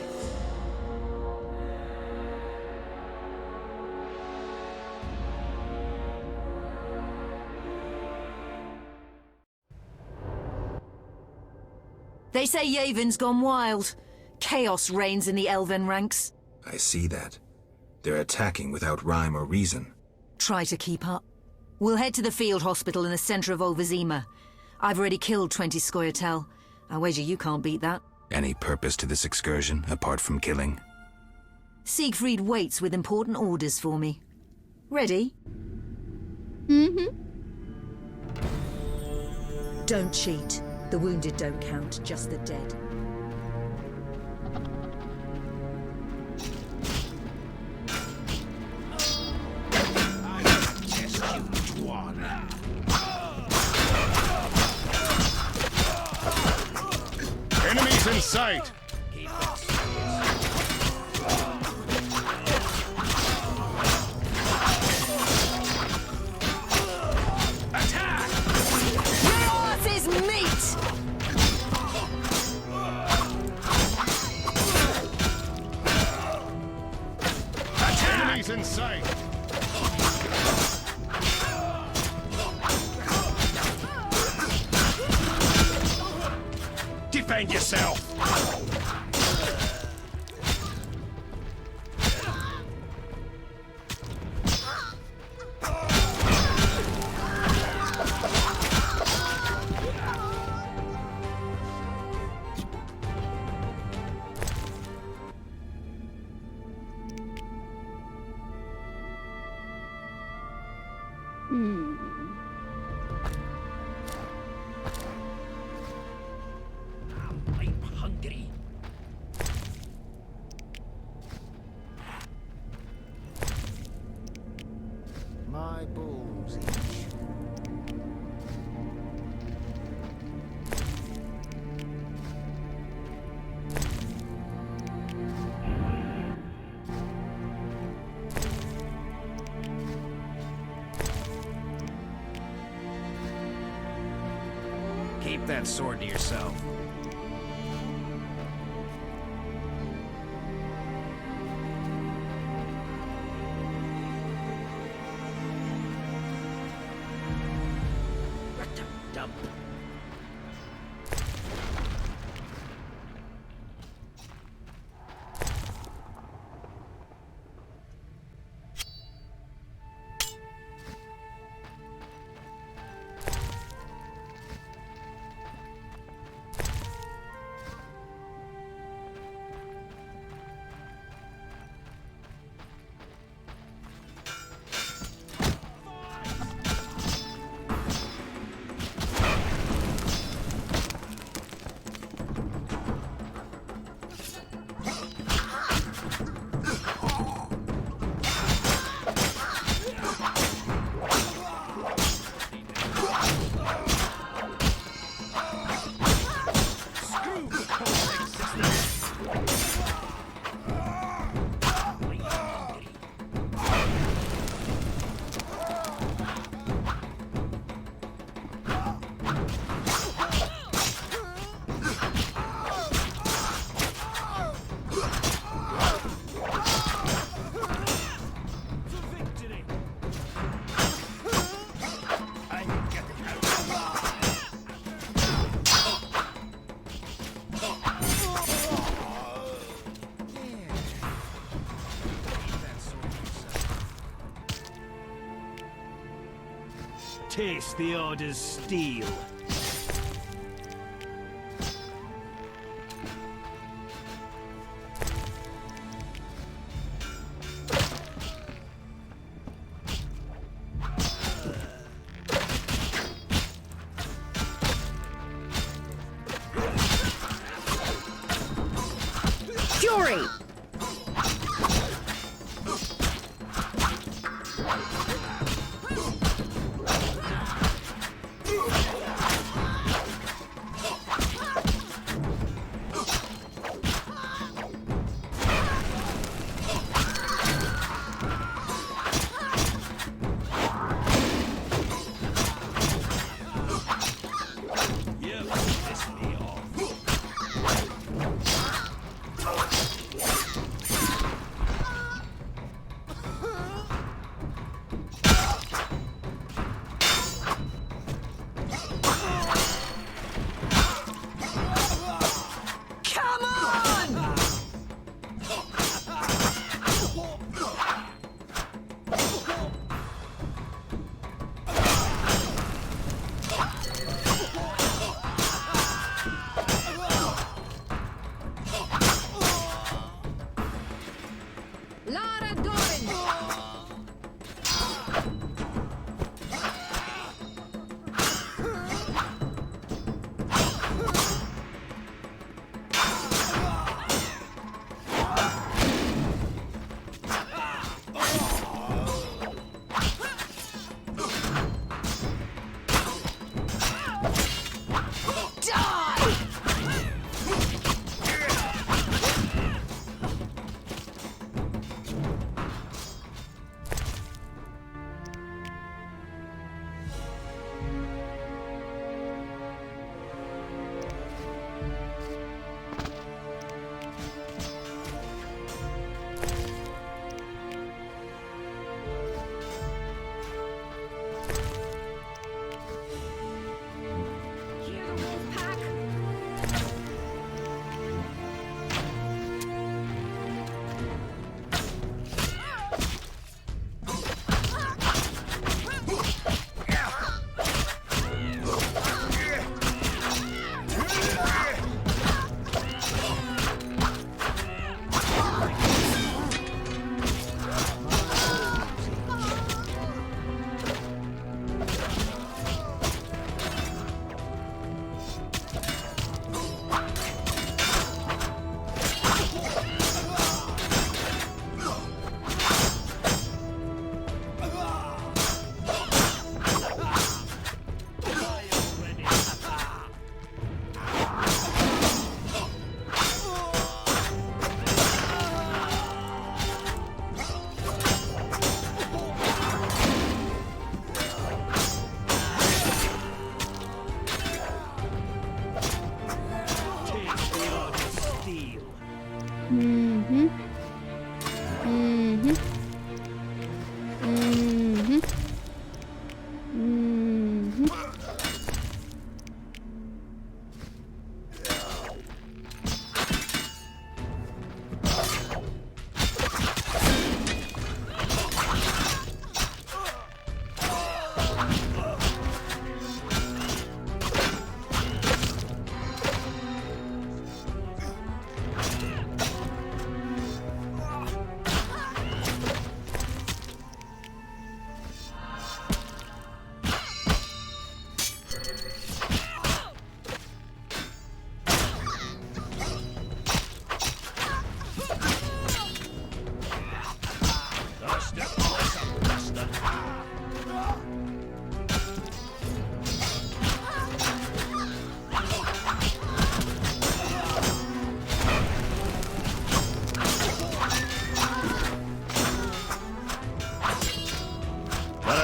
They say Yavin's gone wild. Chaos reigns in the elven ranks.
I see that. They're attacking without rhyme or reason.
Try to keep up. We'll head to the field hospital in the center of Old Vizima. I've already killed 20 Scoia'tael. I wager you can't beat that.
Any purpose to this excursion, apart from killing?
Siegfried waits with important orders for me. Ready?
Mm-hmm.
Don't cheat. The wounded don't count, just the dead.
Enemies in sight!
Attack! Yours is meat!
Attack! Enemies in sight! Defend yourself!
I'm hungry.
My balls itch.
Keep that sword to yourself.
Dump. Taste the Order's steel.
Fury!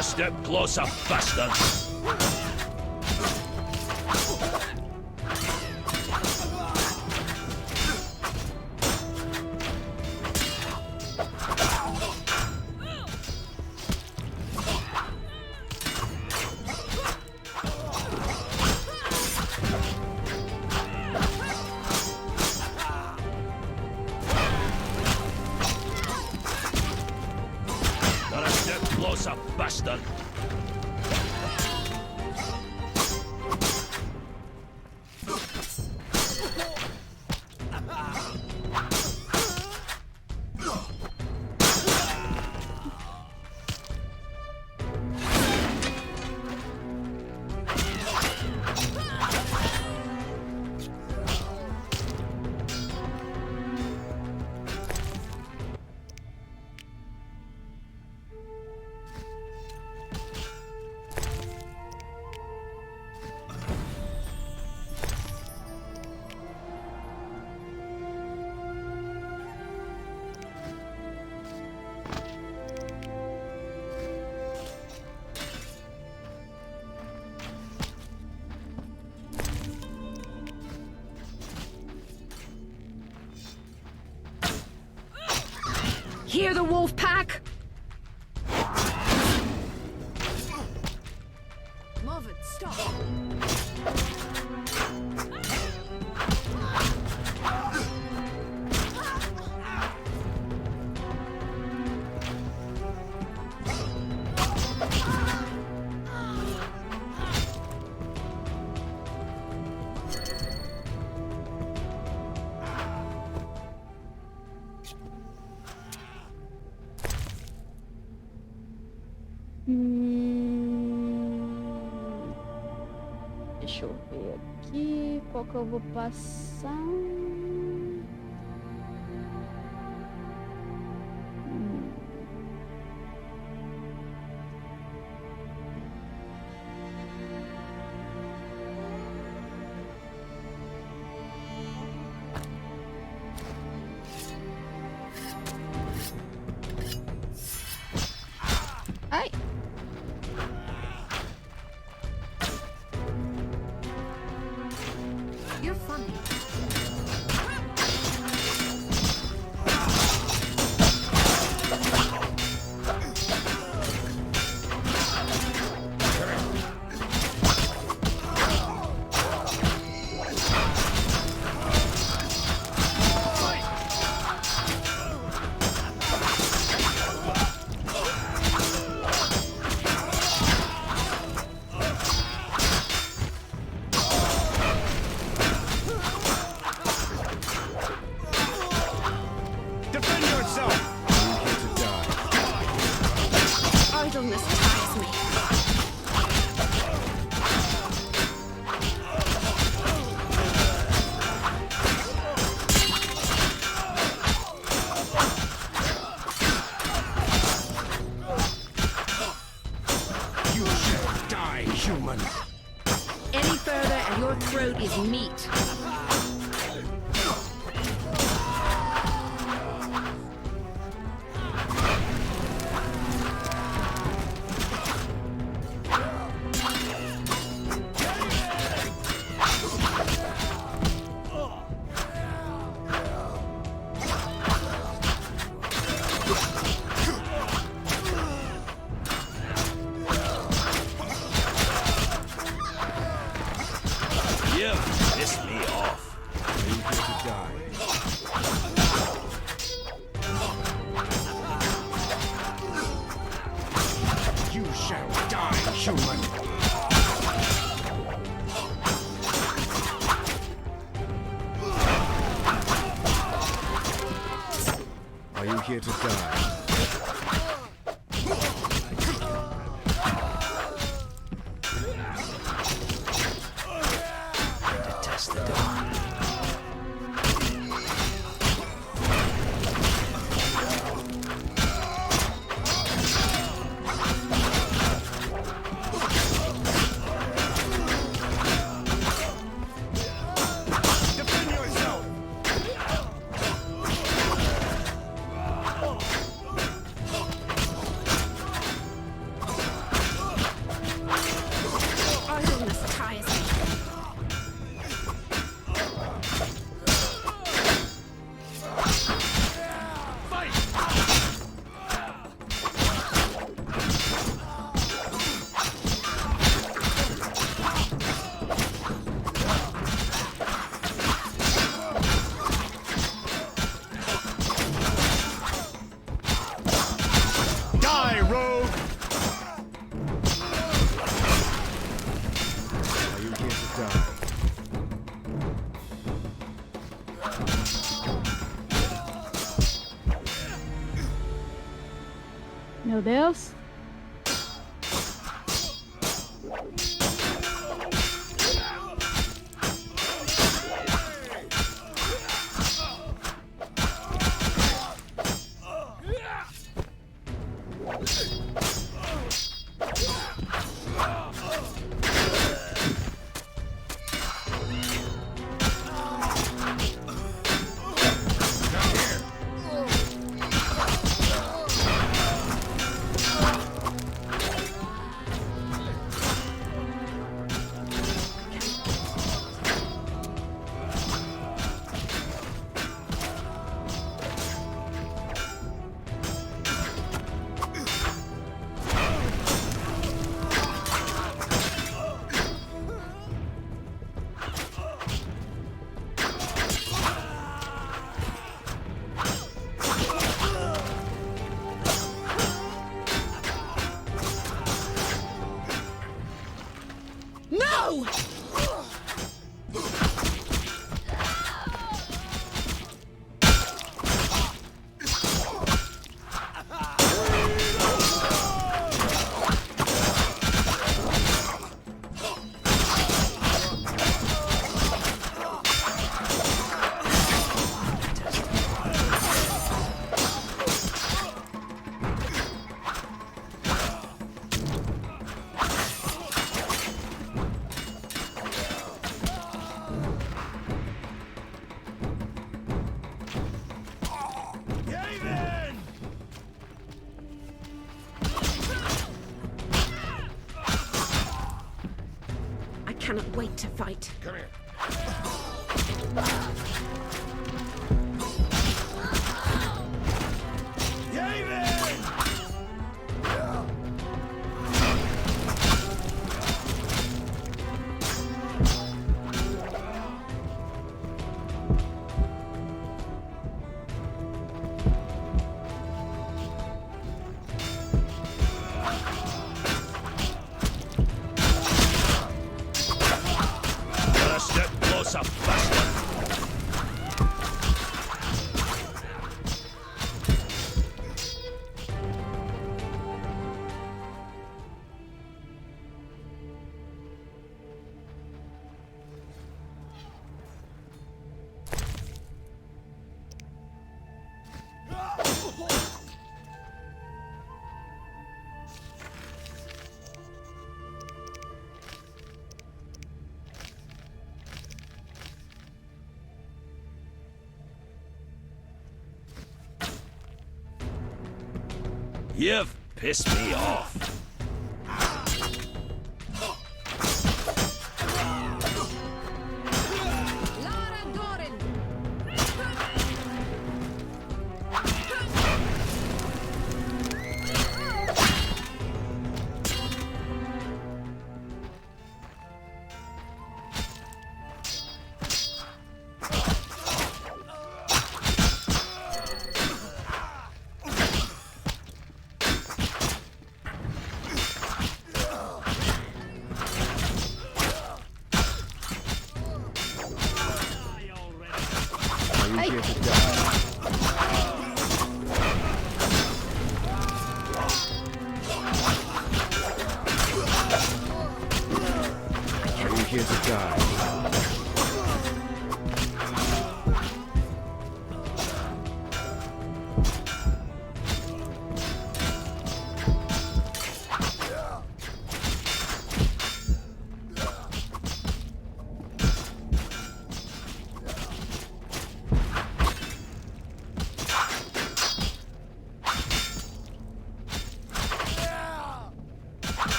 a step closer, bastard! Bastard!
Hear the wolf pack?
Move it, stop.
Deixa eu ver aqui qual que eu vou passar. Ai!
You're funny.
Idleness tires me.
You shall die, human.
Any further and your throat is meat.
You piss me off.
You here to die. You shall die, human. Are you here to die?
Detest the dawn.
Defend yourself!
Meu Deus.
I cannot wait to fight.
Come here.
You've pissed me off.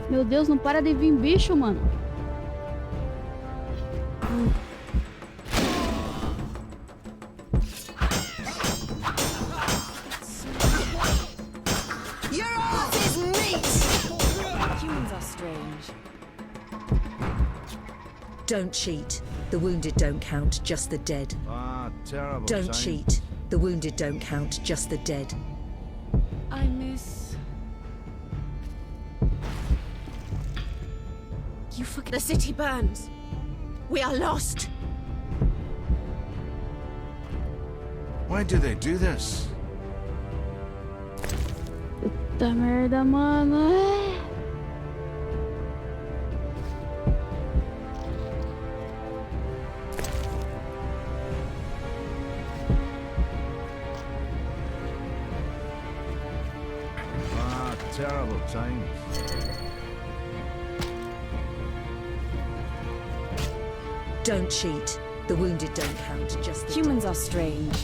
Meu Deus, não para de vir bicho, mano.
Don't cheat. The wounded don't count, just the dead.
Ah, terrible.
Don't cheat. The wounded don't count, just the dead.
I miss... You fucking... The city burns. We are lost.
Why do they do this?
Puta merda, mano.
Ah, terrible times.
Don't cheat. The wounded don't count, just the
Humans
dead.
are strange.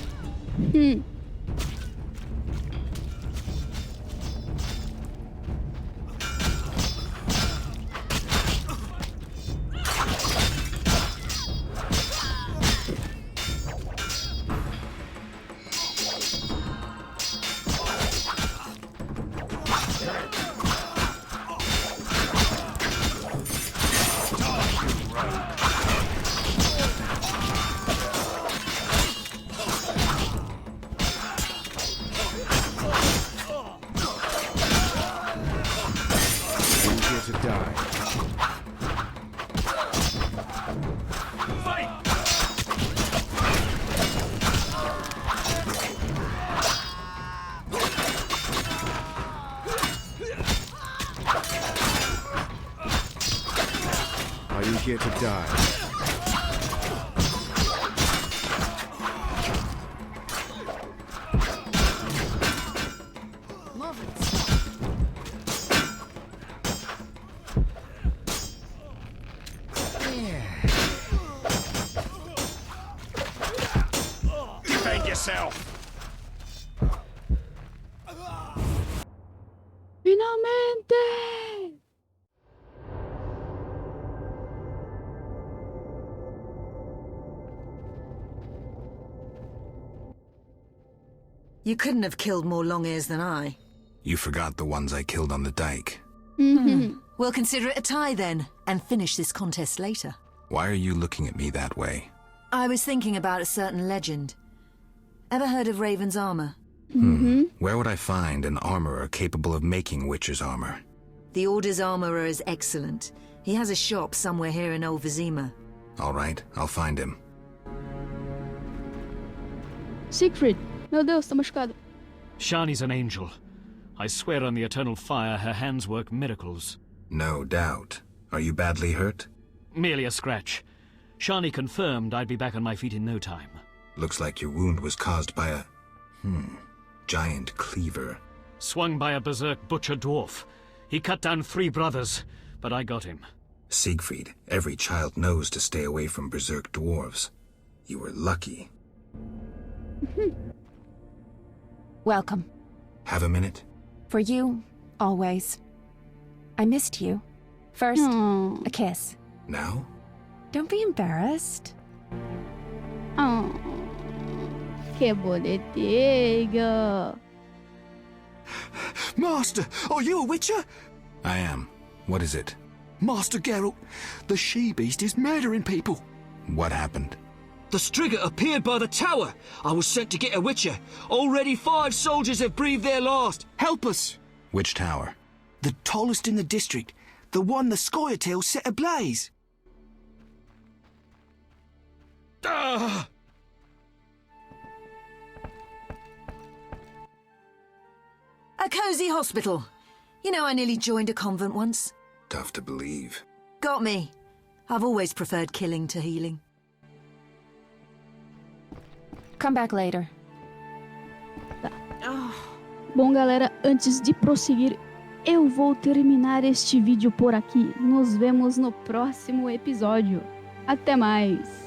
Are you here to die?
Defend yourself!
Finalmente!
You couldn't have killed more long-ears than I.
You forgot the ones I killed on the dike.
We'll consider it a tie then, and finish this contest later.
Why are you looking at me that way?
I was thinking about a certain legend. Ever heard of Raven's armor?
Where would I find an armorer capable of making Witcher's armor?
The Order's armorer is excellent. He has a shop somewhere here in Old Vizima.
All right, I'll find him.
Siegfried. Meu Deus, tá machucado.
Shani's an angel. I swear on the eternal fire her hands work miracles.
No doubt. Are you badly hurt?
Merely a scratch. Shani confirmed I'd be back on my feet in no time.
Looks like your wound was caused by a... giant cleaver.
Swung by a berserk butcher dwarf. He cut down 3 brothers, but I got him.
Siegfried, every child knows to stay away from berserk dwarves. You were lucky.
Welcome.
Have a minute?
For you, always. I missed you. First, a kiss.
Now?
Don't be embarrassed.
Oh, que bonitinho.
Master, are you a witcher?
I am. What is it?
Master Geralt, the she-beast is murdering people.
What happened?
The Striga appeared by the tower. I was sent to get a witcher. Already 5 soldiers have breathed their last. Help us.
Which tower?
The tallest in the district. The one the Scoia'tail set ablaze.
A cozy hospital. You know, I nearly joined a convent once.
Tough to believe.
Got me. I've always preferred killing to healing.
Come back later.
Bom, galera, antes de prosseguir, eu vou terminar este vídeo por aqui. Nos vemos no próximo episódio. Até mais!